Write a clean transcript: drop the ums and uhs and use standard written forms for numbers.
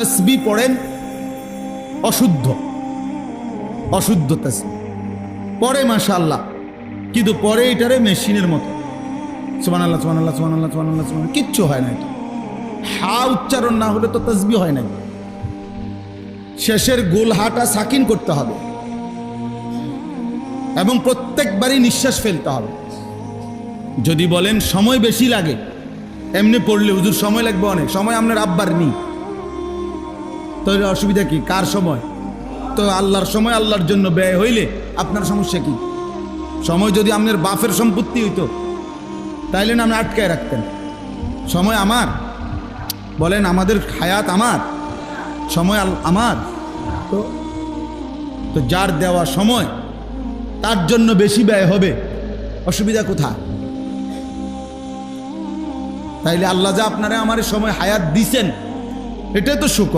তসবি পড়েন অশুদ্ধ অশুদ্ধ তসবি পড়ে মাশাআল্লাহ, কিন্তু পরে এটারে মেশিনের মতো সুবহানাল্লাহ সুবহানাল্লাহ সুবহানাল্লাহ সুবহানাল্লাহ সুবহানাল্লাহ, কিচ্ছু হয় না। এটা হা উচ্চারণ না হলে তো তসবি হয় না। শেষের গোল হাটা সাকিন করতে হবে এবং প্রত্যেকবারই নিঃশ্বাস ফেলতে হবে। যদি বলেন সময় বেশি লাগে, এমনি পড়লে হুজুর সময় লাগবে অনেক, সময় আপনার আব্বার নেই, তো অসুবিধা কি? কার সময়? তো আল্লাহর সময় আল্লাহর জন্য ব্যয় হইলে আপনার সমস্যা কি? সময় যদি আপনার বাপের সম্পত্তি হইতো তাইলে না আপনি আটকায় রাখতেন। সময় আমার, বলেন আমাদের হায়াত আমার, সময় আমার, তো যার দেওয়া সময় তার জন্য বেশি ব্যয় হবে, অসুবিধা কোথায়? তাইলে আল্লাহ যা আপনারা আমার সময় হায়াত দিছেন, এটাই তো শুকর।